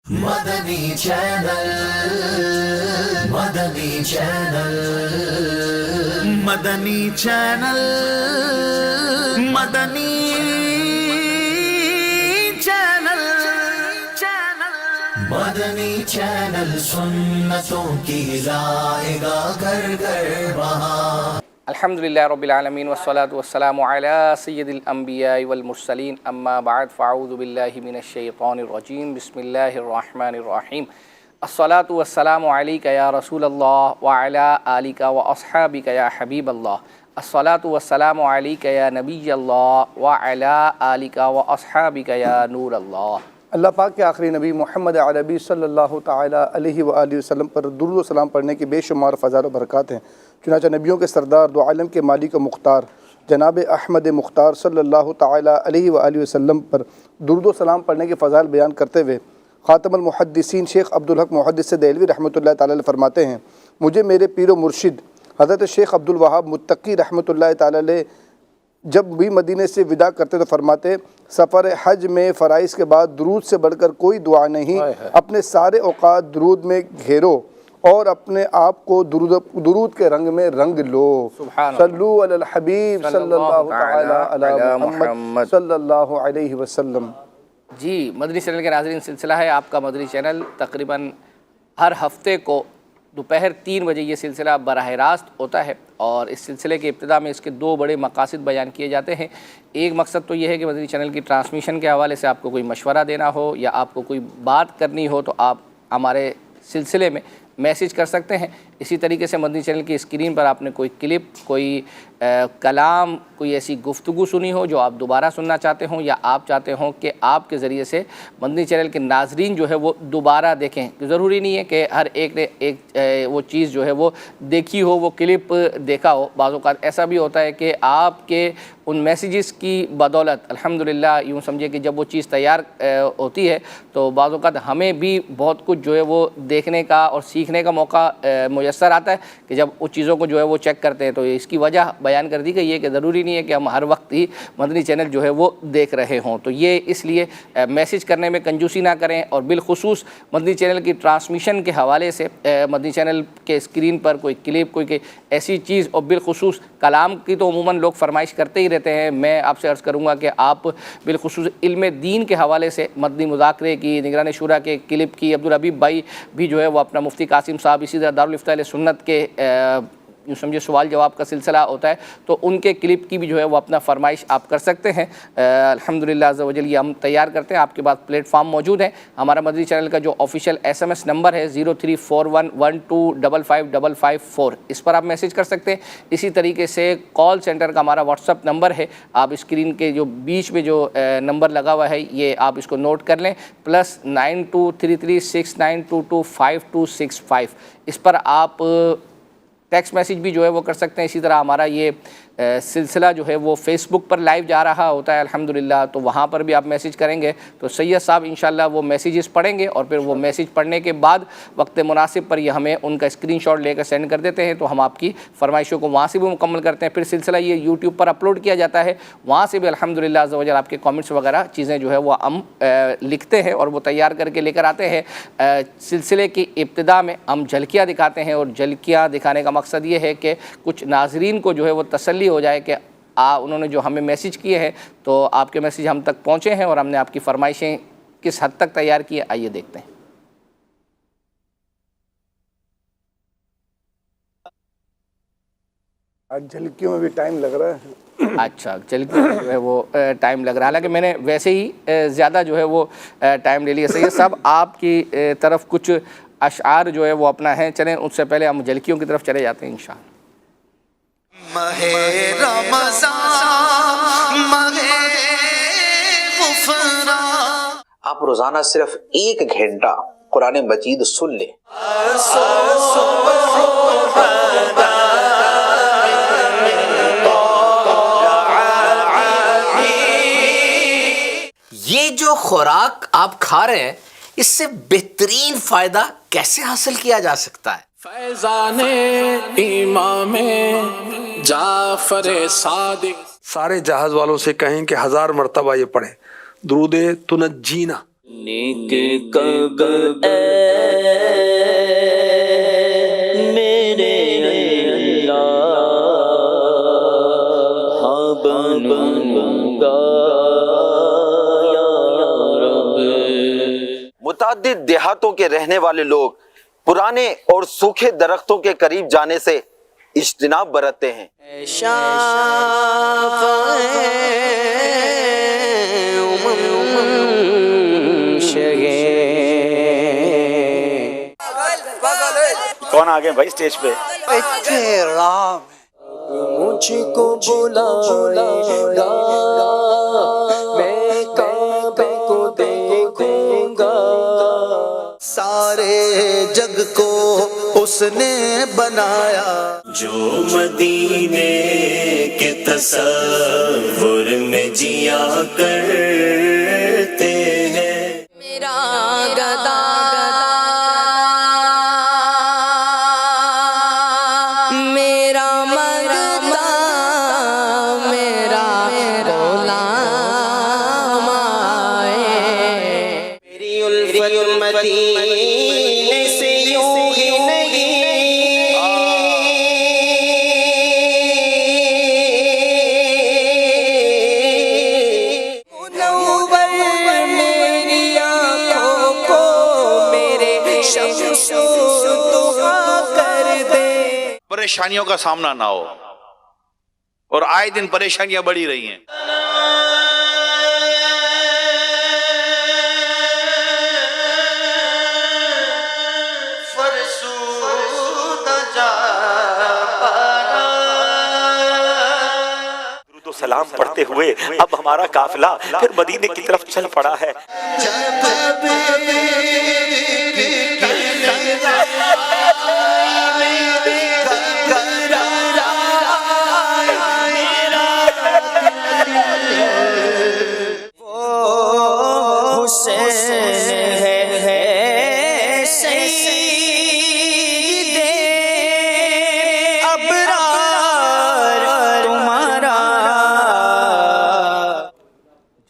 مدنی channel, مدنی channel, مدنی channel, مدنی channel, مدنی channel سنتوں کی لائے گا گھر گھر بہار۔ الحمدللہ رب العالمین والصلاة والسلام علی سید الانبیاء والمرسلین اما بعد فاعوذ باللہ من الشیطان الرجیم بسم اللہ الرحمن الرحیم الصلاة والسلام علیک یا رسول اللہ وعلی آلک واصحابک یا حبیب اللہ الصلاة والسلام علیک یا نبی اللہ وعلی آلک واصحابک یا نور اللہ۔ اللہ پاک کے آخری نبی محمد عربی صلی اللہ تعالی علیہ وآلہ وسلم پر درود و سلام پڑھنے کے بے شمار فضائل و برکات ہیں۔ چنانچہ نبیوں کے سردار دو عالم کے مالک و مختار جناب احمد مختار صلی اللہ تعالی علیہ وآلہ وسلم پر درود و سلام پڑھنے کے فضائل بیان کرتے ہوئے خاتم المحدثین شیخ عبدالحق محدث دہلوی رحمۃ اللہ تعالی علیہ فرماتے ہیں، مجھے میرے پیر و مرشد حضرت شیخ عبدالوہاب متقی رحمۃ اللہ تعالی علیہ جب بھی مدینے سے وداع کرتے تو فرماتے، سفر حج میں فرائض کے بعد درود سے بڑھ کر کوئی دعا نہیں، اپنے سارے اوقات درود میں گھیرو اور اپنے آپ کو درود کے رنگ میں رنگ لو۔ صلو علی الحبیب صلی اللہ تعالی علی محمد صلی اللہ علیہ وسلم۔ جی، مدنی چینل کے ناظرین، سلسلہ ہے آپ کا مدنی چینل۔ تقریباً ہر ہفتے کو دوپہر 3 بجے یہ سلسلہ براہ راست ہوتا ہے، اور اس سلسلے کے ابتدا میں اس کے 2 بڑے مقاصد بیان کیے جاتے ہیں۔ ایک مقصد تو یہ ہے کہ مدنی چینل کی ٹرانسمیشن کے حوالے سے آپ کو کوئی مشورہ دینا ہو یا آپ کو کوئی بات کرنی ہو تو آپ ہمارے سلسلے میں میسیج کر سکتے ہیں۔ اسی طریقے سے مدنی چینل کی اسکرین پر آپ نے کوئی کلپ، کوئی کلام، کوئی ایسی گفتگو سنی ہو جو آپ دوبارہ سننا چاہتے ہوں، یا آپ چاہتے ہوں کہ آپ کے ذریعے سے مدنی چینل کے ناظرین جو ہے وہ دوبارہ دیکھیں۔ ضروری نہیں ہے کہ ہر ایک نے وہ چیز جو ہے وہ دیکھی ہو، وہ کلپ دیکھا ہو۔ بعض اوقات ایسا بھی ہوتا ہے کہ آپ کے ان میسیجز کی بدولت الحمدللہ یوں سمجھے کہ جب وہ چیز تیار ہوتی ہے تو بعض اوقات ہمیں بھی بہت کچھ جو ہے وہ دیکھنے کا اور سیکھنے کا موقع میسر آتا ہے کہ جب ان چیزوں کو جو ہے وہ چیک کرتے ہیں۔ تو اس کی وجہ بیان کر دی گئی ہے کہ ضروری نہیں ہے کہ ہم ہر وقت ہی مدنی چینل جو ہے وہ دیکھ رہے ہوں۔ تو یہ اس لیے میسیج کرنے میں کنجوسی نہ کریں، اور بالخصوص مدنی چینل کی ٹرانسمیشن کے حوالے سے مدنی چینل کے اسکرین پر کوئی کلپ، کوئی ایسی چیز، اور بالخصوص کلام کی تو عموماً لوگ فرمائش کرتے ہی رہتے ہیں۔ میں آپ سے عرض کروں گا کہ آپ بالخصوص علم دین کے حوالے سے مدنی مذاکرے کی، نگران شورا کے کلپ کی، عبدالحبیب بھائی بھی جو ہے وہ اپنا مفتی قاسم صاحب، اسی طرح دارالفتاء سنت کے یوں سمجھے سوال جواب کا سلسلہ ہوتا ہے، تو ان کے کلپ کی بھی جو ہے وہ اپنا فرمائش آپ کر سکتے ہیں۔ الحمدللہ عز و جل یہ ہم تیار کرتے ہیں، آپ کے پاس پلیٹ فارم موجود ہے۔ ہمارا مدنی چینل کا جو آفیشیل SMS نمبر ہے 0341125555 اس پر آپ میسیج کر سکتے ہیں۔ اسی طریقے سے کال سینٹر کا ہمارا واٹس ایپ نمبر ہے، آپ اسکرین کے جو بیچ میں جو نمبر لگا ہوا ہے یہ آپ اس کو نوٹ کر لیں، +923369225265۔ اس پر آپ ٹیکسٹ میسیج بھی جو ہے وہ کر سکتے ہیں۔ اسی طرح ہمارا یہ سلسلہ جو ہے وہ فیس بک پر لائیو جا رہا ہوتا ہے الحمدللہ، تو وہاں پر بھی آپ میسیج کریں گے تو سید صاحب انشاءاللہ وہ میسیجز پڑھیں گے، اور پھر وہ میسیج پڑھنے کے بعد وقت مناسب پر یہ ہمیں ان کا اسکرین شاٹ لے کر سینڈ کر دیتے ہیں، تو ہم آپ کی فرمائشوں کو وہاں سے بھی مکمل کرتے ہیں۔ پھر سلسلہ یہ یوٹیوب پر اپلوڈ کیا جاتا ہے، وہاں سے بھی الحمدللہ عز و جل آپ کے کامنٹس وغیرہ چیزیں جو ہے وہ ہم لکھتے ہیں اور وہ تیار کر کے لے کر آتے ہیں۔ سلسلے کی ابتدا میں ہم جھلکیاں دکھاتے ہیں، اور جھلکیاں دکھانے کا مقصد یہ ہے کہ کچھ ناظرین کو جو ہے وہ تسلی ہو جائے کہ انہوں نے جو ہمیں میسیج کیے ہیں تو آپ کے میسیج ہم تک پہنچے ہیں، اور ہم نے آپ کی فرمائشیں کس حد تک تیار کی ہیں، آئیے دیکھتے ہیں۔ آج جھلکیوں میں بھی ٹائم لگ رہا ہے۔ اچھا، جھلکیوں میں جو ہے وہ ٹائم لگ رہا ہے، حالانکہ میں نے ویسے ہی زیادہ جو ہے وہ ٹائم لے لیا۔ سید صاحب آپ کی طرف کچھ اشعار جو ہے وہ اپنا ہے، چلیں اس سے پہلے ہم جھلکیوں کی طرف چلے جاتے ہیں انشاءاللہ۔ ماہ رمضان، ماہ غفران، آپ روزانہ صرف 1 گھنٹہ قرآن مجید سن لیں۔ یہ جو خوراک آپ کھا رہے ہیں اس سے بہترین فائدہ کیسے حاصل کیا جا سکتا ہے؟ فیضان امام جعفر صادق۔ سارے جہاز والوں سے کہیں کہ 1000 مرتبہ یہ پڑھیں، درود تنجینا نیک کب اے میرے اللہ ہاں بنوں گا یا رب۔ متعدد دیہاتوں کے رہنے والے لوگ پرانے اور سوکھے درختوں کے قریب جانے سے اجتناب برتتے ہیں۔ کون آ گئے بھائی اسٹیج پہ؟ مجھ کو بلائے گا میں کعبے کو دیکھوں گا۔ سارے جگ کو اس نے بنایا، جو مدینے کے تصور میں جیا کرتے ہیں۔ میرا گدا میرا مگتا میرا غلام آئے، میری الفت مدینے سے یوں ہی نہیں، منور میری آنکھوں کو میرے شمس و ضحیٰ کر دے۔ پریشانیوں کا سامنا نہ ہو، اور آئے دن پریشانیاں بڑھی رہی ہیں۔ درود و سلام پڑھتے ہوئے اب ہمارا قافلہ پھر مدینے کی طرف چل پڑا ہے۔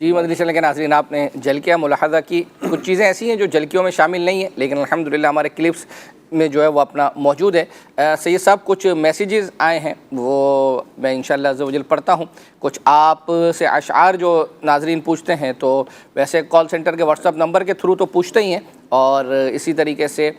جی مدنی چینل کے ناظرین، آپ نے جھلکیاں ملاحظہ کی۔ کچھ چیزیں ایسی ہیں جو جھلکیوں میں شامل نہیں ہیں، لیکن الحمدللہ ہمارے کلپس میں جو ہے وہ اپنا موجود ہے۔ سید صاحب کچھ میسیجز آئے ہیں، وہ میں انشاءاللہ عز و جل پڑھتا ہوں۔ کچھ آپ سے اشعار جو ناظرین پوچھتے ہیں، تو ویسے کال سینٹر کے واٹس ایپ نمبر کے تھرو تو پوچھتے ہی ہیں، اور اسی طریقے سے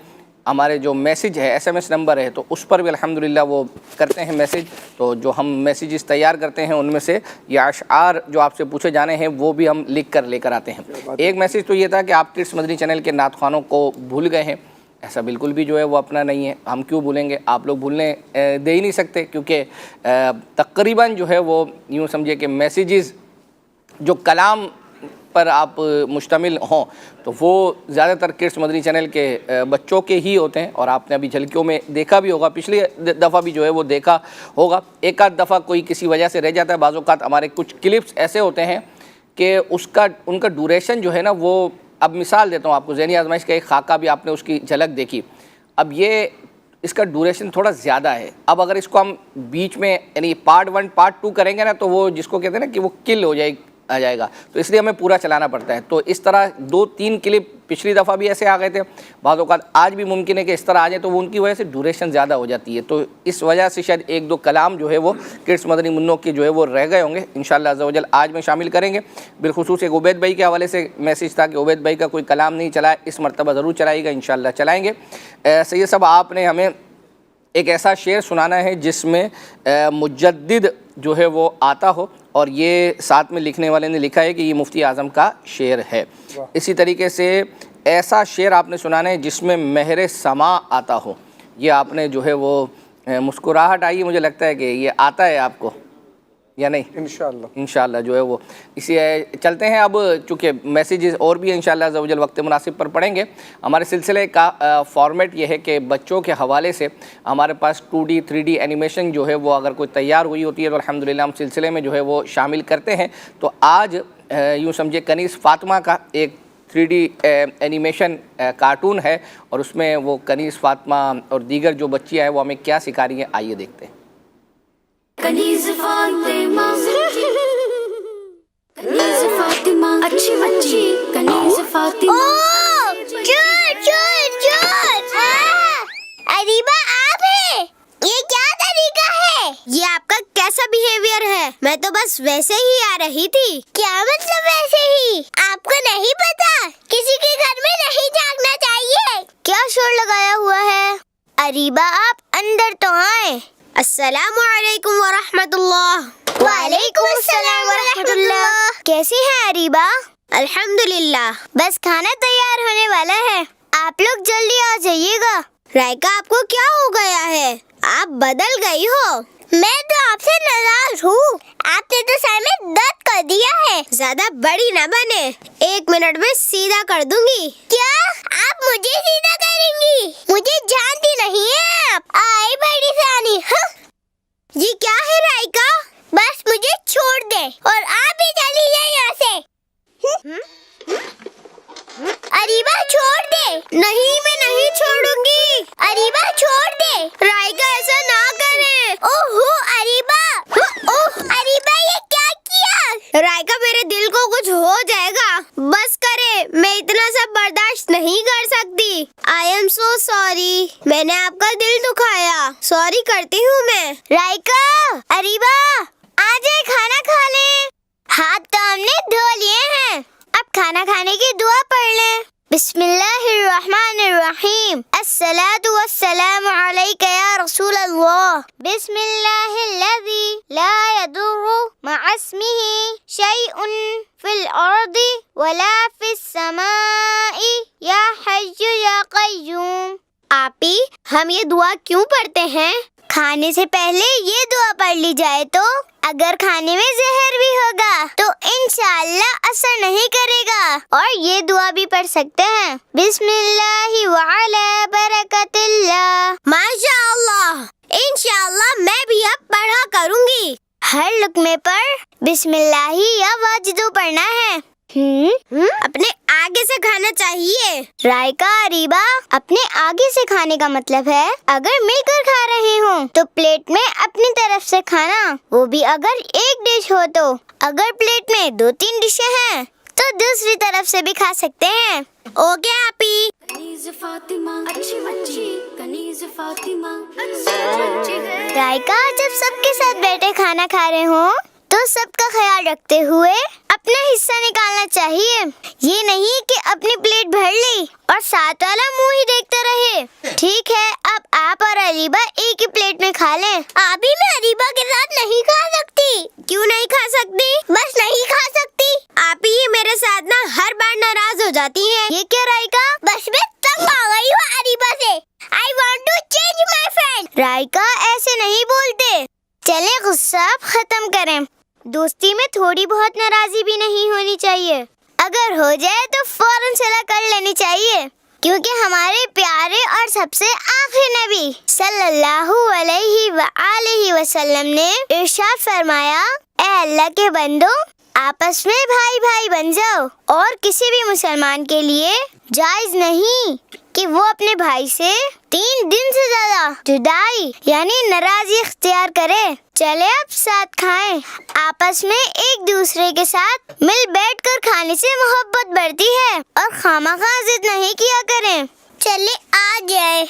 ہمارے جو میسیج ہے SMS نمبر ہے تو اس پر بھی الحمدللہ وہ کرتے ہیں میسیج۔ تو جو ہم میسیجز تیار کرتے ہیں ان میں سے یہ اشعار جو آپ سے پوچھے جانے ہیں وہ بھی ہم لکھ کر لے کر آتے ہیں۔ ایک میسیج تو یہ تھا کہ آپ کڈس مدنی چینل کے نعت خوانوں کو بھول گئے ہیں۔ ایسا بالکل بھی جو ہے وہ اپنا نہیں ہے، ہم کیوں بھولیں گے؟ آپ لوگ بھولنے دے ہی نہیں سکتے، کیونکہ تقریباً جو ہے وہ یوں سمجھے کہ میسیجز جو کلام پر آپ مشتمل ہوں تو وہ زیادہ تر کڈس مدنی چینل کے بچوں کے ہی ہوتے ہیں، اور آپ نے ابھی جھلکیوں میں دیکھا بھی ہوگا، پچھلی دفعہ بھی جو ہے وہ دیکھا ہوگا۔ ایک آدھ دفعہ کوئی کسی وجہ سے رہ جاتا ہے، بعض اوقات ہمارے کچھ کلپس ایسے ہوتے ہیں کہ ان کا ڈوریشن جو ہے نا وہ، اب مثال دیتا ہوں آپ کو، ذہنی آزمائش کا ایک خاکہ بھی آپ نے اس کی جھلک دیکھی، اب یہ اس کا ڈوریشن تھوڑا زیادہ ہے۔ اب اگر اس کو ہم بیچ میں یعنی پارٹ 1 پارٹ 2 کریں گے نا تو وہ جس کو کہتے ہیں نا کہ وہ کل ہو آ جائے گا، تو اس لیے ہمیں پورا چلانا پڑتا ہے۔ تو اس طرح 2-3 کلپ پچھلی دفعہ بھی ایسے آ گئے تھے، بعض اوقات آج بھی ممکن ہے کہ اس طرح آ جائے، تو وہ ان کی وجہ سے ڈوریشن زیادہ ہو جاتی ہے، تو اس وجہ سے شاید 1-2 کلام جو ہے وہ کڈس مدنی منوں کے جو ہے وہ رہ گئے ہوں گے۔ انشاءاللہ عز و جل آج میں شامل کریں گے۔ بالخصوص ایک عبید بھائی کے حوالے سے میسیج تھا کہ عبید بھائی کا کوئی کلام نہیں چلا ہے، اس مرتبہ ضرور چلائے گا، انشاءاللہ چلائیں گے۔ سید صاحب آپ نے ہمیں ایک ایسا شعر سنانا ہے جس میں مجدد جو ہے وہ آتا ہو، اور یہ ساتھ میں لکھنے والے نے لکھا ہے کہ یہ مفتی اعظم کا شعر ہے۔ اسی طریقے سے ایسا شعر آپ نے سنانا ہے جس میں مہر سما آتا ہو۔ یہ آپ نے جو ہے وہ مسکراہٹ آئی، مجھے لگتا ہے کہ یہ آتا ہے آپ کو یا نہیں؟ انشاءاللہ جو ہے وہ اسی چلتے ہیں۔ اب چونکہ میسیجز اور بھی انشاءاللہ عز و جل وقت مناسب پر پڑھیں گے۔ ہمارے سلسلے کا فارمیٹ یہ ہے کہ بچوں کے حوالے سے ہمارے پاس 2D 3D اینیمیشن جو ہے وہ اگر کوئی تیار ہوئی ہوتی ہے تو الحمدللہ ہم سلسلے میں جو ہے وہ شامل کرتے ہیں۔ تو آج یوں سمجھے کنیز فاطمہ کا ایک 3D اینیمیشن کارٹون ہے، اور اس میں وہ کنیز فاطمہ اور دیگر جو بچیاں ہیں وہ ہمیں کیا سکھا رہی ہیں، آئیے دیکھتے ہیں۔ کنیز فاطمہ کنیز فاطمہ فاطمہ اچھی بچی کنیز فاطمہ. چور چور چور. اریبہ آپ ہے؟ یہ کیا طریقہ ہے؟ یہ آپ کا کیسا بیہیویئر ہے؟ میں تو بس ویسے ہی آ رہی تھی. کیا مطلب ویسے ہی؟ آپ کو نہیں پتا کسی کے گھر میں نہیں جھانکنا چاہیے. کیا شور لگایا ہوا ہے؟ اریبہ آپ اندر تو آئیں. السلام علیکم ورحمۃ اللہ. وعلیکم السلام ورحمۃ اللہ. کیسی ہیں اریبہ؟ الحمدللہ. بس کھانا تیار ہونے والا ہے, آپ لوگ جلدی آ جائیے گا. رائکا آپ کو کیا ہو گیا ہے؟ آپ بدل گئی ہو. میں تو آپ سے ناراض ہوں. آپ نے تو سر میں درد کر دیا ہے. زیادہ بڑی نہ بنے, 1 منٹ میں سیدھا کر دوں گی. کیا آپ مجھے سیدھا کریں گی؟ مجھے جانتی نہیں ہے آپ. آئی بڑی سانی. یہ کیا ہے رائکا؟ بس مجھے چھوڑ دے اور آپ بھی چلی جائیں یہاں سے. اریبہ چھوڑ دے. نہیں میں نہیں چھوڑوں گی. اریبہ چھوڑ دے. رائکا ایسا نہ کرے. اوہو اریبہ, اوہ اریبہ یہ کیا کیا؟ رائکا میرے دل کو کچھ ہو جائے گا. بس کرے, میں اتنا سب برداشت نہیں کر سکتی. آئی ایم سو سوری, میں نے آپ کا دل دکھایا. سوری کرتی ہوں میں. رائکا, اریبہ آ جائے کھانا کھا لیں. ہاتھ تو ہم نے دھو لیے ہیں, اب کھانا کھانے کی دعا پڑھ لیں. بسم اللہ الرحمن الرحیم. الصلاۃ والسلام علیک یا رسول اللہ. بسم اللہ الذی لا یضر مع اسمہ شیء فی الارض ولا فی السماء یا حی یا قیوم. آپی, ہم یہ دعا کیوں پڑھتے ہیں؟ کھانے سے پہلے یہ دعا پڑھ لی جائے تو اگر کھانے میں زہر بھی ہوگا تو انشاءاللہ اثر نہیں کرے گا. اور یہ دعا بھی پڑھ سکتے ہیں, بسم اللہ وعلی برکت اللہ. ماشاء اللہ, انشاءاللہ میں بھی اب پڑھا کروں گی. ہر لقمے پر بسم اللہ یا واجدو پڑھنا ہے. اپنے آگے سے کھانا چاہیے. رائکا, اریبہ اپنے آگے سے کھانے کا مطلب ہے اگر مل کر کھا رہے ہوں تو پلیٹ میں اپنی طرف سے کھانا, وہ بھی اگر ایک ڈش ہو تو. اگر پلیٹ میں 2-3 ڈشیں ہیں تو دوسری طرف سے بھی کھا سکتے ہیں. اوکے آپی. کنیز فاطمہ اچھی بچی کنیز فاطمہ اچھی بچی ہے. رائکا, جب سب کے ساتھ بیٹھے کھانا کھا رہے ہوں تو سب کا خیال رکھتے ہوئے اپنا حصہ نکالنا چاہیے. یہ نہیں کہ اپنی پلیٹ بھر لی اور ساتھ والا منہ ہی دیکھتا رہے. ٹھیک ہے, اب آپ اور اریبہ ایک ہی پلیٹ میں کھا لیں. ابھی میں اریبہ کے ساتھ نہیں کھا سکتی. کیوں نہیں کھا سکتی؟ بس نہیں کھا سکتی. آپ ہی میرے ساتھ نا ہر بار ناراض ہو جاتی ہیں. یہ کیا رائکا؟ بس میں تنگ آ گئی ہوں اریبہ سے. I want to change my friend. رائکا ایسے نہیں بولتے. چلے غصہ اب ختم کریں. دوستی میں تھوڑی بہت ناراضی بھی نہیں ہونی چاہیے. اگر ہو جائے تو فوراً صلح کر لینی چاہیے, کیونکہ ہمارے پیارے اور سب سے آخری نبی صلی اللہ علیہ وآلہ وسلم نے ارشاد فرمایا, اے اللہ کے بندو, آپس میں بھائی بھائی بن جاؤ. اور کسی بھی مسلمان کے لیے جائز نہیں کہ وہ اپنے بھائی سے 3 دن سے زیادہ جدائی یعنی ناراضی اختیار کرے. چلے اب ساتھ کھائیں. آپس میں ایک دوسرے کے ساتھ مل بیٹھ کر کھانے سے محبت بڑھتی ہے اور خواہ ضد نہیں کیا کریں. چلے آ جائے.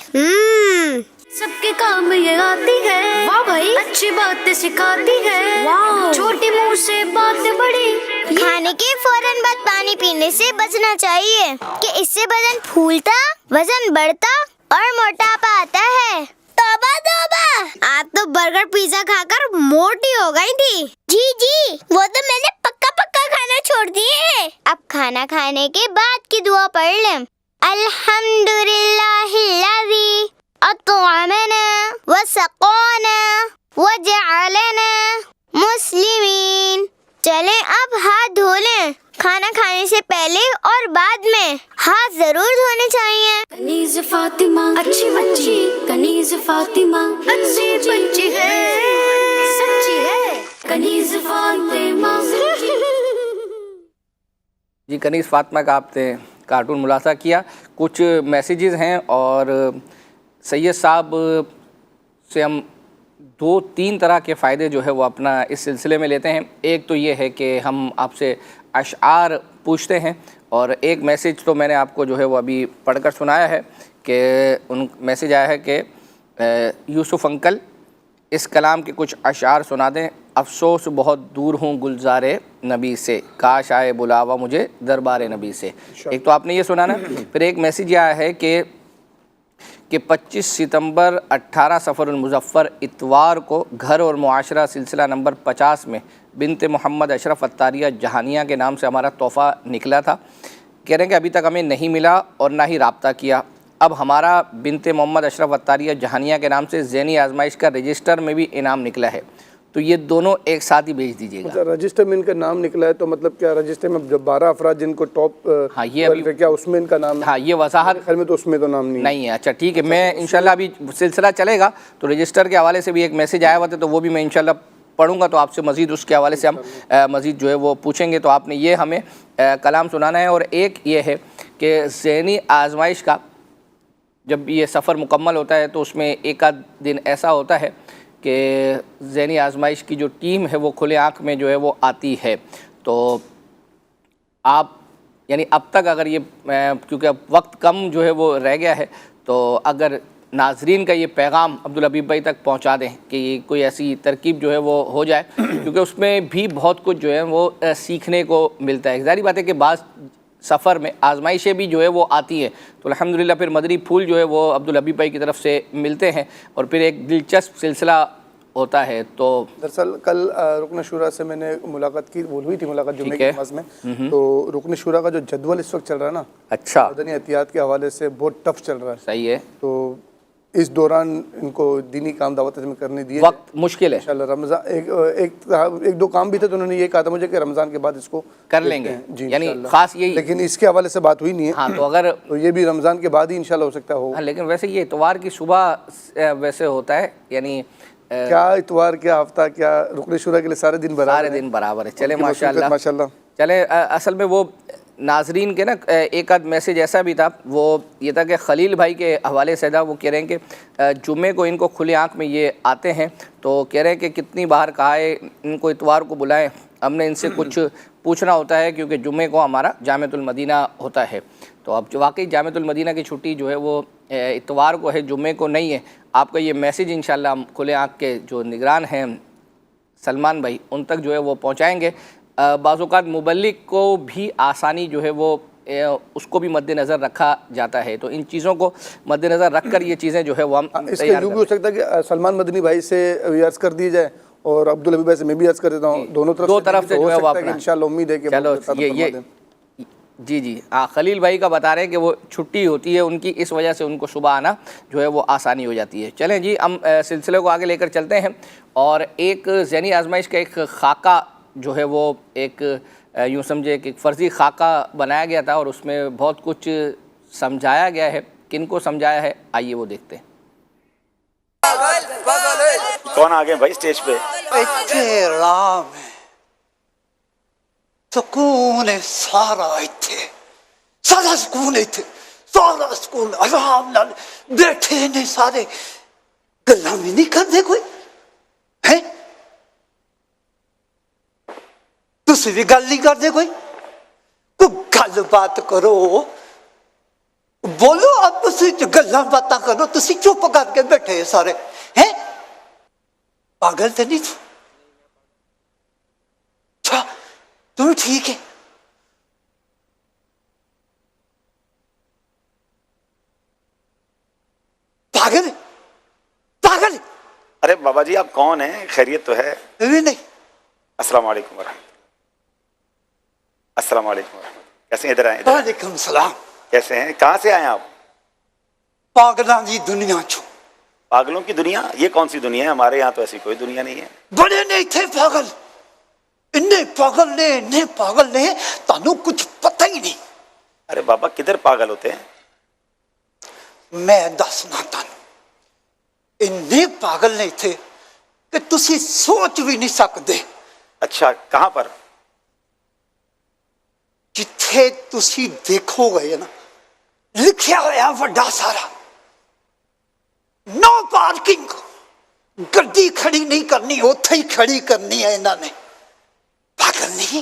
سب کے کام یہ آتی ہے. واہ بھائی, اچھی باتیں سکھاتی ہے. واہ, چھوٹی منہ سے باتیں بڑی. کھانے کے فوراً بعد پانی پینے سے بچنا چاہیے کہ اس سے بدن پھولتا, وزن بڑھتا اور موٹاپا آتا ہے. توبہ توبہ, آپ تو برگر پیزا کھا کر موٹی ہو گئی تھی. جی وہ تو میں نے پکا کھانا چھوڑ دیے ہیں. اب کھانا کھانے کے بعد کی دعا پڑھ لیں. الحمدللہ الذی اطعمنا وسقانا وجعلنا مسلمین. چلیں اب ہاتھ دھو لیں. کھانا کھانے سے پہلے اور بعد میں ہاتھ ضرور دھونے چاہیے. کنیز فاطمہ اچھی بچی کنیز فاطمہ اچھی بچی ہے, سچی ہے کنیز فاطمہ. جی, کنیز فاطمہ کا آپ نے کارٹون ملاحظہ کیا. کچھ میسیجز ہیں اور سید صاحب سے ہم 2-3 طرح کے فائدے جو ہے وہ اپنا اس سلسلے میں لیتے ہیں. ایک تو یہ ہے کہ ہم آپ سے اشعار پوچھتے ہیں، اور ایک میسیج تو میں نے آپ کو جو ہے وہ ابھی پڑھ کر سنایا ہے کہ ان میسیج آیا ہے کہ یوسف انکل اس کلام کے کچھ اشعار سنا دیں، افسوس بہت دور ہوں گلزار نبی سے، کاش آئے بلاوا مجھے دربار نبی سے۔ ایک تو آپ نے یہ سنانا، پھر ایک میسیج یہ آیا ہے کہ 25 ستمبر 18 صفر المظفر اتوار کو گھر اور معاشرہ سلسلہ نمبر 50 میں بنت محمد اشرف عطاریہ جہانیہ کے نام سے ہمارا تحفہ نکلا تھا، کہہ رہے ہیں کہ ابھی تک ہمیں نہیں ملا اور نہ ہی رابطہ کیا، اب ہمارا بنت محمد اشرف عطاریہ جہانیہ کے نام سے ذہنی آزمائش کا رجسٹر میں بھی انعام نکلا ہے، تو یہ دونوں ایک ساتھ ہی بھیج دیجیے گا۔ رجسٹر میں ان کا نام نکلا ہے تو مطلب کیا رجسٹر میں جو 12 افراد جن کو ٹاپ ہاں یہ ابھی کیا اس میں ان کا نام؟ ہاں یہ وضاحت خیر میں تو اس میں تو نام نہیں ہے۔ اچھا ٹھیک ہے، میں انشاءاللہ ابھی سلسلہ چلے گا تو رجسٹر کے حوالے سے بھی ایک میسیج آیا ہوا تھا، تو وہ بھی میں انشاءاللہ پڑھوں گا، تو آپ سے مزید اس کے حوالے سے ہم مزید جو ہے وہ پوچھیں گے۔ تو آپ نے یہ ہمیں کلام سنانا ہے، اور ایک یہ ہے کہ ذہنی آزمائش کا جب یہ سفر مکمل ہوتا ہے تو اس میں ایک آدھ دن ایسا ہوتا ہے کہ ذہنی آزمائش کی جو ٹیم ہے وہ کھلے آنکھ میں جو ہے وہ آتی ہے، تو آپ یعنی اب تک اگر یہ کیونکہ اب وقت کم جو ہے وہ رہ گیا ہے، تو اگر ناظرین کا یہ پیغام عبدالحبیب بھائی تک پہنچا دیں کہ یہ کوئی ایسی ترکیب جو ہے وہ ہو جائے، کیونکہ اس میں بھی بہت کچھ جو ہے وہ سیکھنے کو ملتا ہے۔ ظاہری بات ہے کہ بعض سفر میں آزمائشیں بھی جو ہے وہ آتی ہیں، تو الحمدللہ پھر مدری پھول جو ہے وہ عبدالحبیب بھائی کی طرف سے ملتے ہیں، اور پھر ایک دلچسپ سلسلہ ہوتا ہے۔ تو دراصل کل رکن شورا سے میں نے ملاقات کی، بول ہوئی تھی ملاقات جمعے کی نماز میں، تو رکن شورا کا جو جدول اس وقت چل رہا ہے نا، اچھا مدنی احتیاط کے حوالے سے بہت ٹف چل رہا ہے۔ صحیح ہے، تو اس دوران ان کو دینی کام دعوت میں کرنے دیے، وقت مشکل ہے انشاءاللہ رمضان ایک دو کام بھی تھے تو انہوں نے یہ کہا تھا مجھے کہ رمضان کے بعد اس کو کر لیں گے، جی یعنی انشاءاللہ۔ خاص یہی، لیکن اس کے حوالے سے بات ہوئی نہیں ہے، ہاں تو اگر تو یہ بھی رمضان کے بعد ہی انشاءاللہ ہو سکتا ہو۔ ہاں لیکن ویسے یہ اتوار کی صبح ویسے ہوتا ہے، یعنی کیا اتوار کیا ہفتہ کیا رکن شورا کے لیے سارے دن برابر سارے دن برابر ہے۔ چلے ماشاءاللہ ماشاءاللہ۔ چلے اصل میں وہ ناظرین کے نا ایک آدھ میسیج ایسا بھی تھا، وہ یہ تھا کہ خلیل بھائی کے حوالے سے تھا، وہ کہہ رہے ہیں کہ جمعے کو ان کو کھلے آنکھ میں یہ آتے ہیں، تو کہہ رہے ہیں کہ کتنی بار کہا ہے ان کو اتوار کو بلائیں، ہم نے ان سے کچھ پوچھنا ہوتا ہے کیونکہ جمعے کو ہمارا جامعۃ المدینہ ہوتا ہے، تو اب جو واقعی جامعۃ المدینہ کی چھٹی جو ہے وہ اتوار کو ہے، جمعے کو نہیں ہے۔ آپ کا یہ میسیج انشاءاللہ ہم کھلے آنکھ کے جو نگران ہیں سلمان بھائی ان تک جو ہے وہ پہنچائیں گے۔ بعض اوقات مبلغ کو بھی آسانی جو ہے وہ اس کو بھی مد نظر رکھا جاتا ہے، تو ان چیزوں کو مد نظر رکھ کر یہ چیزیں جو ہے وہ ہم اس کے یوں بھی ہو سکتا ہے کہ سلمان مدنی بھائی سے عرض کر دی جائے اور عبدالحبیب بھائی سے میں بھی عرض کر دیتا ہوں، دونوں طرف سے جو ہے وہ اپنا انشاءاللہ امید ہے کہ چلو یہ جی خلیل بھائی کا بتا رہے ہیں کہ وہ چھٹی ہوتی ہے ان کی، اس وجہ سے ان کو صبح آنا جو ہے وہ آسانی ہو جاتی ہے۔ چلیں جی ہم سلسلے کو آگے لے کر چلتے ہیں، اور ایک ذہنی آزمائش کا ایک خاکہ جو ہے وہ ایک یوں سمجھے کہ ایک فرضی خاکہ بنایا گیا تھا، اور اس میں بہت کچھ سمجھایا گیا ہے۔ کن کو سمجھایا ہے آئیے وہ دیکھتے ہیں۔ کون آ گئے بھائی اسٹیج پہ؟ رام سکون ہے، سارا اتھے سارا سکون اتھے، سارا سکون آرام نال بیٹھے نے سارے، گلاں بھی نہیں کرتے کوئی ہے، تسی بھی گل نہیں کرتے کوئی گل بات کرو، بولو آپس گلاں باتاں کرو، تسی چپ کر کے بیٹھے سارے ہیں، پاگل تو نہیں اچھا تم ٹھیک ہے؟ پاگل پاگل۔ ارے بابا جی آپ کون ہیں؟ خیریت تو ہے؟ نہیں السلام علیکم ورحمۃ، السلام علیکم ورحمۃ، کیسے ہیں؟ ادھر آئیں۔ وعلیکم السلام۔ کیسے ہیں؟ کہاں سے آئے آپ؟ پاگلاں دی دنیا چوں۔ پاگلوں کی دنیا؟ یہ کون سی دنیا ہے؟ ہمارے یہاں تو ایسی کوئی دنیا نہیں ہے۔ بڑے نے تھے پاگل، انہیں پاگل نے تانوں کچھ پتہ ہی نہیں۔ ارے بابا کدھر پاگل ہوتے ہیں؟ میں دسنا تانوں انہیں پاگل نہیں تھے کہ تسی سوچ بھی نہیں سکتے۔ اچھا کہاں پر؟ جتھے تسی دیکھو گے نا لکھیا ہوا بڑا سارا نو پارکنگ، گڈی کھڑی نہیں کرنی، اوتھے ہی کھڑی کرنی ہے انہوں نے۔ پاگل نہیں،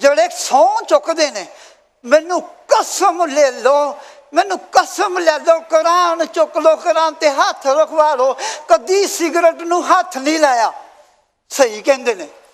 ਜਿਹੜੇ ਸਹੁੰ ਚੁੱਕਦੇ ਨੇ। ਮੈਨੂੰ ਕਸਮ ਲੈ ਲਓ, ਮੈਨੂੰ ਕਸਮ ਲੈ ਲਓ, ਕੁਰਾਨ ਚੁੱਕ ਲਓ, ਕੁਰਾਨ ਤੇ ਹੱਥ ਰਖਵਾ ਲਓ, ਕਦੀ ਸਿਗਰਟ ਨੂੰ ਹੱਥ ਨਹੀਂ ਲਾਇਆ। ਸਹੀ ਕਹਿੰਦੇ ਨੇ।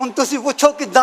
ਹੁਣ ਤੁਸੀਂ ਪੁੱਛੋ ਕਿੱਦਾਂ?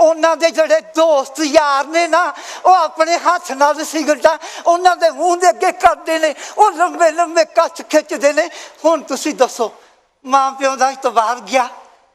ਉਹਨਾਂ ਦੇ ਜਿਹੜੇ ਦੋਸਤ ਯਾਰ ਨੇ ਨਾ, ਉਹ ਆਪਣੇ ਹੱਥ ਨਾਲ ਸਿਗਰਟਾਂ ਉਹਨਾਂ ਦੇ ਮੂੰਹ ਦੇ ਅੱਗੇ ਕਰਦੇ ਨੇ, ਉਹ ਲੰਬੇ ਲੰਬੇ ਕੱਚ ਖਿੱਚਦੇ ਨੇ। ਹੁਣ ਤੁਸੀਂ ਦੱਸੋ ਮਾਂ ਪਿਓ ਦਾ ਇਤਬਾਰ ਗਿਆ?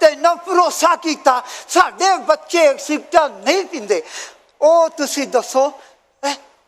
ਤੇ ਨਾ ਭਰੋਸਾ ਕੀਤਾ ਸਾਡੇ ਬੱਚੇ ਸਿਗਰਟਾਂ ਨਹੀਂ ਪੀਂਦੇ। ਉਹ ਤੁਸੀਂ ਦੱਸੋ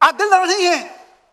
ਅੱਗ ਲਾਉਣੀ ਹੈ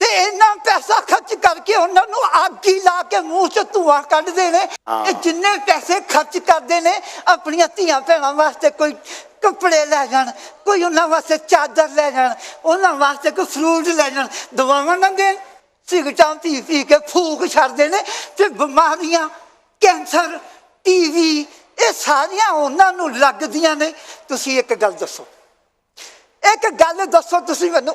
ਤੇ ਇੰਨਾ ਪੈਸਾ ਖਰਚ ਕਰਕੇ ਉਹਨਾਂ ਨੂੰ ਅੱਗ ਹੀ ਲਾ ਕੇ ਮੂੰਹ ਚ ਧੂਆਂ ਕੱਢਦੇ ਨੇ। ਇਹ ਜਿੰਨੇ ਪੈਸੇ ਖਰਚ ਕਰਦੇ ਨੇ ਆਪਣੀਆਂ ਧੀਆਂ ਭੈਣਾਂ ਵਾਸਤੇ, ਕੋਈ ਕੱਪੜੇ ਲੈ ਜਾਣ, ਕੋਈ ਉਹਨਾਂ ਵਾਸਤੇ ਚਾਦਰ ਲੈ ਜਾਣ, ਉਹਨਾਂ ਵਾਸਤੇ ਕੋਈ ਫਰੂਟ ਲੈ ਜਾਣ, ਦਵਾਵਾਂ ਨਾ ਦੇਣ, ਸਿਗਰਟਾਂ ਪੀ ਪੀ ਕੇ ਫੂਕ ਛੱਡਦੇ ਨੇ। ਤੇ ਬਿਮਾਰੀਆਂ, ਕੈਂਸਰ, ਟੀਵੀ, ਇਹ ਸਾਰੀਆਂ ਉਹਨਾਂ ਨੂੰ ਲੱਗਦੀਆਂ ਨੇ। ਤੁਸੀਂ ਇੱਕ ਗੱਲ ਦੱਸੋ, ਇੱਕ ਗੱਲ ਦੱਸੋ ਤੁਸੀਂ ਮੈਨੂੰ।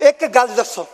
ਇੱਕ ਗੱਲ ਦੱਸੋ।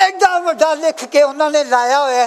ਐਡਾ ਵੱਡਾ ਲਿਖ ਕੇ ਉਹਨਾਂ ਨੇ ਲਾਇਆ ਹੋਇਆ,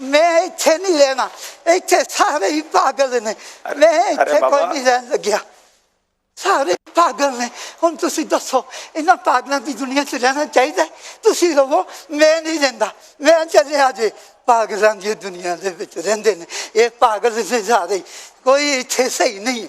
ਮੈਂ ਇੱਥੇ ਨਹੀਂ ਰਹਿਣਾ, ਇੱਥੇ ਸਾਰੇ ਹੀ ਪਾਗਲ ਨੇ, ਮੈਂ ਇੱਥੇ ਕੋਈ ਨਹੀਂ ਰਹਿਣ ਲੱਗਿਆ, ਸਾਰੇ ਪਾਗਲ ਨੇ। ਹੁਣ ਤੁਸੀਂ ਦੱਸੋ ਇਹਨਾਂ ਪਾਗਲਾਂ ਦੀ ਦੁਨੀਆ 'ਚ ਰਹਿਣਾ ਚਾਹੀਦਾ? ਤੁਸੀਂ ਰਹੋ, ਮੈਂ ਨਹੀਂ ਰਹਿੰਦਾ, ਮੈਂ ਚੱਲਿਆ ਜੇ। ਪਾਗਲਾਂ ਦੀ ਦੁਨੀਆ ਦੇ ਵਿੱਚ ਰਹਿੰਦੇ ਨੇ ਇਹ ਪਾਗਲ ਨੇ ਸਾਰੇ, ਕੋਈ ਇੱਥੇ ਸਹੀ ਨਹੀਂ ਹੈ।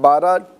12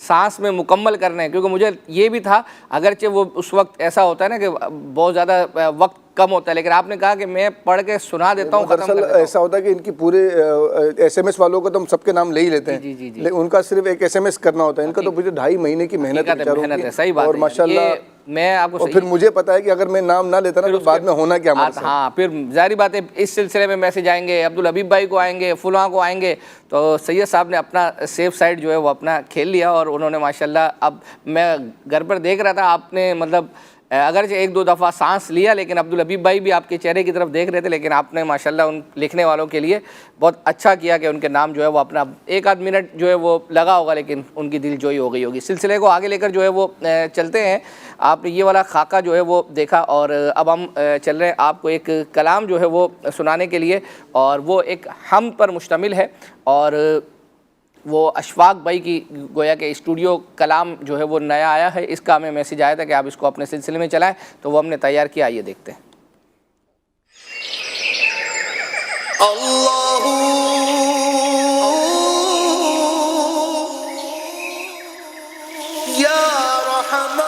سانس میں مکمل کرنے ہیں، کیونکہ مجھے یہ بھی تھا اگرچہ وہ اس وقت ایسا ہوتا ہے نا کہ بہت زیادہ وقت کم ہوتا ہے، لیکن آپ نے کہا کہ میں پڑھ کے سنا دیتا ہوں، ختم کر دیتا ہوں۔ ایسا ہوتا ہے کہ ان کی پورے ایس ایم ایس والوں کو تو ہم سب کے نام لے ہی لیتے ہیں، لیکن ان کا صرف ایک ایس ایم ایس کرنا ہوتا ہے، ان کا تو مجھے 2.5 مہینے کی محنت ہے، صحیح بات ہے، اور ماشاءاللہ میں آپ کو اور پھر مجھے پتا ہے کہ اگر میں نام نہ لیتا نا تو بعد میں ہونا کیا ہمارے ساتھ۔ ہاں پھر ظاہری بات ہے اس سلسلے میں میسج آئیں گے، عبدالحبیب بھائی کو آئیں گے، فلاں کو آئیں گے، تو سید صاحب نے اپنا سیف سائڈ جو ہے وہ اپنا کھیل لیا، اور انہوں نے ماشاءاللہ، اب میں گھر پر دیکھ رہا تھا آپ نے مطلب اگرچہ 1-2 دفعہ سانس لیا، لیکن عبدالحبیب بھائی بھی آپ کے چہرے کی طرف دیکھ رہے تھے، لیکن آپ نے ماشاءاللہ ان لکھنے والوں کے لیے بہت اچھا کیا کہ ان کے نام جو ہے وہ اپنا 1-8 منٹ جو ہے وہ لگا ہوگا، لیکن ان کی دل جوئی ہو گئی ہوگی۔ سلسلے کو آگے لے کر جو ہے وہ چلتے ہیں۔ آپ نے یہ والا خاکہ جو ہے وہ دیکھا، اور اب ہم چل رہے ہیں آپ کو ایک کلام جو ہے وہ سنانے کے لیے، اور وہ ایک حمد پر مشتمل ہے، اور وہ اشفاق بھائی کی گویا کہ اسٹوڈیو کلام جو ہے وہ نیا آیا ہے، اس کا ہمیں میسیج آیا تھا کہ آپ اس کو اپنے سلسلے میں چلائیں، تو وہ ہم نے تیار کیا، آئیے دیکھتے ہیں۔ اللہ یا رحمان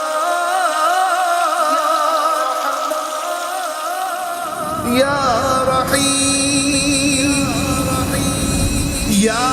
یا رحیم یا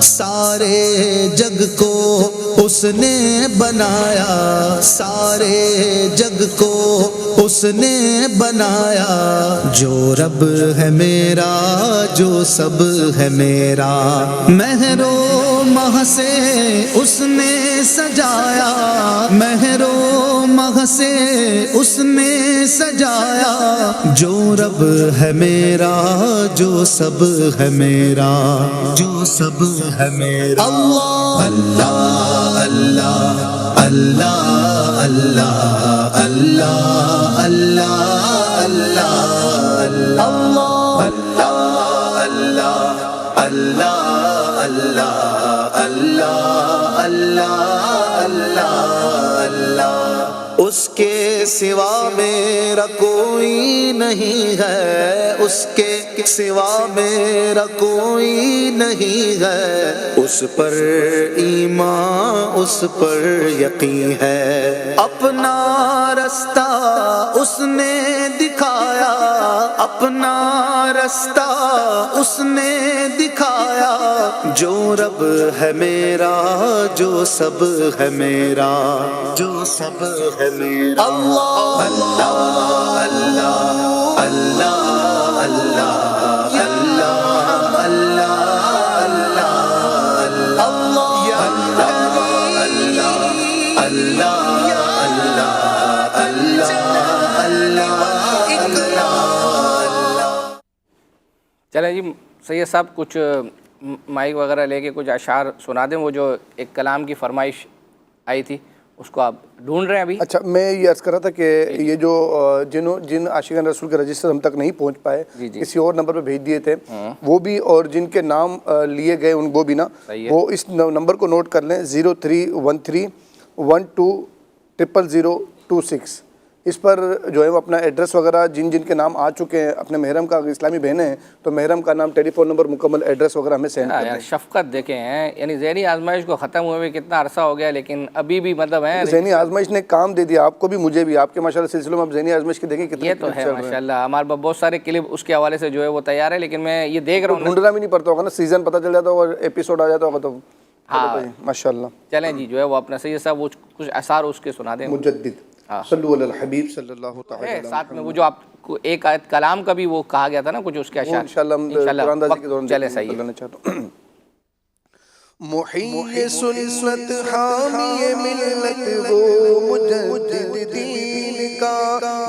سارے جگ کو اس نے بنایا، سارے جگ کو اس نے بنایا، جو رب ہے میرا، جو سب ہے میرا، مہر و مہ سے اس نے سجایا، مہر و مہ سے اس نے سجایا، جو رب ہے میرا، جو سب ہے میرا، جو سب ہے میرا۔ اللہ اللہ اللہ اللہ اللہ اللہ اللہ اللہ اللہ اللہ اللہ اللہ اللہ اس کے سوا میرا کوئی نہیں ہے، اس کے سوا میرا کوئی نہیں ہے، اس پر ایمان اس پر یقین ہے، اپنا رستہ اس نے دکھایا، اپنا رستہ اس نے دکھایا، جو رب ہے میرا، جو سب ہے میرا، جو سب ہے میرا۔ اللہ اللہ اللہ اللہ اللہ اللہ چلیں جی سید صاحب کچھ مائک وغیرہ لے کے کچھ اشعار سنا دیں، وہ جو ایک کلام کی فرمائش آئی تھی اس کو آپ ڈھونڈ رہے ہیں ابھی؟ اچھا، میں یہ عرض کر رہا تھا کہ یہ جو جن عاشقان رسول کے رجسٹر ہم تک نہیں پہنچ پائے، کسی اور نمبر پہ بھیج دیے تھے وہ بھی، اور جن کے نام لیے گئے ان کو بھی نا، وہ اس نمبر کو نوٹ کر لیں، 031312000026۔ اس پر جو ہے وہ اپنا ایڈریس وغیرہ، جن جن کے نام آ چکے ہیں، اپنے محرم کا اسلامی بہنیں ہیں تو محرم کا نام، ٹیلی فون نمبر، مکمل ایڈریس وغیرہ ہمیں سینڈ کر دیں۔ شفقت دیکھیں ہیں، یعنی ذہنی آزمائش کو ختم ہوئے کتنا عرصہ ہو گیا، لیکن ابھی بھی مطلب ہے ذہنی آزمائش نے کام دے دیا آپ کو بھی، مجھے بھی۔ آپ کے ماشاءاللہ سلسلوں میں اب ذہنی آزمائش کی دیکھیں کتنے، یہ تو ہے ماشاءاللہ، ہمارے پاس بہت سارے کلپ اس کے حوالے سے جو ہے وہ تیار ہے، لیکن میں یہ دیکھ رہا ہوں ڈھونڈنا بھی نہیں پڑتا ہوگا نا، سیزن پتہ چل جاتا ہوگا اور ایپیسوڈ آ جاتا ہوگا تو ماشاءاللہ۔ چلیں جی جو ہے وہ اپنا سید صاحب وہ کچھ اشعار اس کے سنا دیں۔ مجدد صلو علی الحبیب صلی اللہ تعالی، ساتھ میں وہ جو آپ کو ایک آیت کلام کا بھی وہ کہا گیا تھا نا کچھ اس کے اشعار، انشاءاللہ ہم قرآن دازی کے دوران چلے صحیح کرنا چاہتا ہوں۔ محیی سنت حامی ملت وہ مجدد دین کا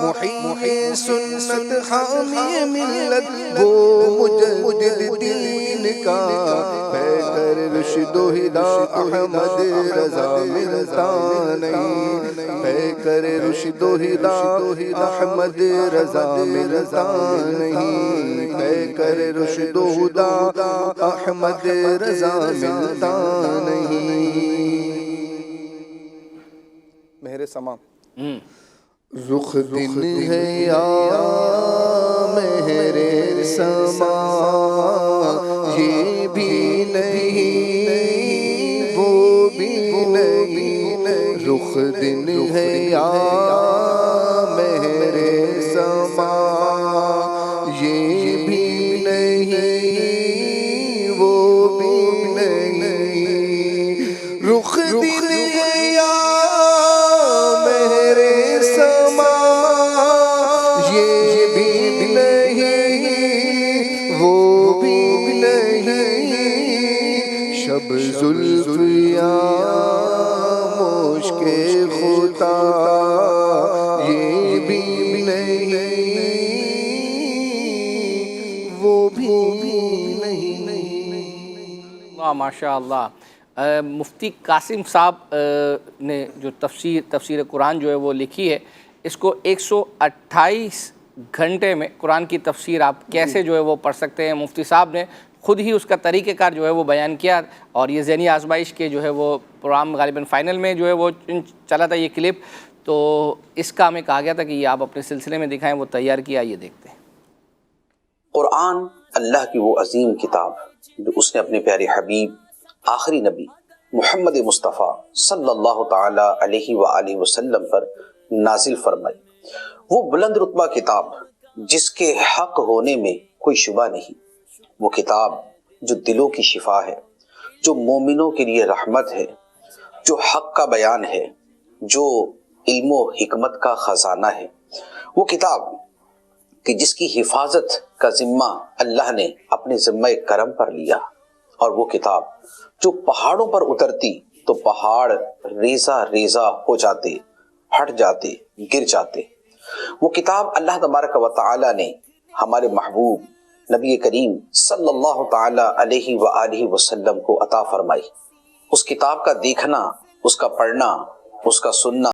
محیی سنت حامی ملت وہ مجدد دین کا پیکر رشد و ہدا احمد رضا ملتا نہیں پیکر رشد و ہدا احمد رضا ملتا نہیں پیکر رشد و ہدا احمد رضا ملتا نہیں. مہر سما رخ دن ہے یا مہر سما یہ بھی نہیں وہ بھی نہیں رخ دن ہے یا مہر سما یہ بھی نہیں وہ بھی نہیں رخ دن ہے یا زلف یا مشک خدا یہ بھی نہیں وہ بھی نہیں. واہ ماشاء اللہ. مفتی قاسم صاحب نے جو تفسیر قرآن جو ہے وہ لکھی ہے، اس کو 128 گھنٹے میں قرآن کی تفسیر آپ کیسے جو ہے وہ پڑھ سکتے ہیں. مفتی صاحب نے خود ہی اس کا طریقہ کار جو ہے وہ بیان کیا، اور یہ ذہنی آزمائش کے جو ہے وہ پروگرام غالباً فائنل میں جو ہے وہ چلا تھا یہ کلپ، تو اس کا ہمیں کہا گیا تھا کہ یہ آپ اپنے سلسلے میں دکھائیں، وہ تیار کیا. یہ دیکھتے ہیں. قرآن اللہ کی وہ عظیم کتاب جو اس نے اپنے پیارے حبیب آخری نبی محمد مصطفیٰ صلی اللہ تعالی علیہ وآلہ وسلم پر نازل فرمائی. وہ بلند رتبہ کتاب جس کے حق ہونے میں کوئی شبہ نہیں. وہ کتاب جو دلوں کی شفا ہے، جو مومنوں کے لیے رحمت ہے، جو حق کا بیان ہے، جو علم و حکمت کا خزانہ ہے. وہ کتاب کہ جس کی حفاظت کا ذمہ اللہ نے اپنے ذمہ کرم پر لیا، اور وہ کتاب جو پہاڑوں پر اترتی تو پہاڑ ریزہ ریزہ ہو جاتے، ہٹ جاتے، گر جاتے. وہ کتاب اللہ تبارک و تعالی نے ہمارے محبوب نبی کریم صلی اللہ تعالی علیہ وآلہ وسلم کو عطا فرمائی. اس کتاب کا دیکھنا، اس کا پڑھنا، اس کا سننا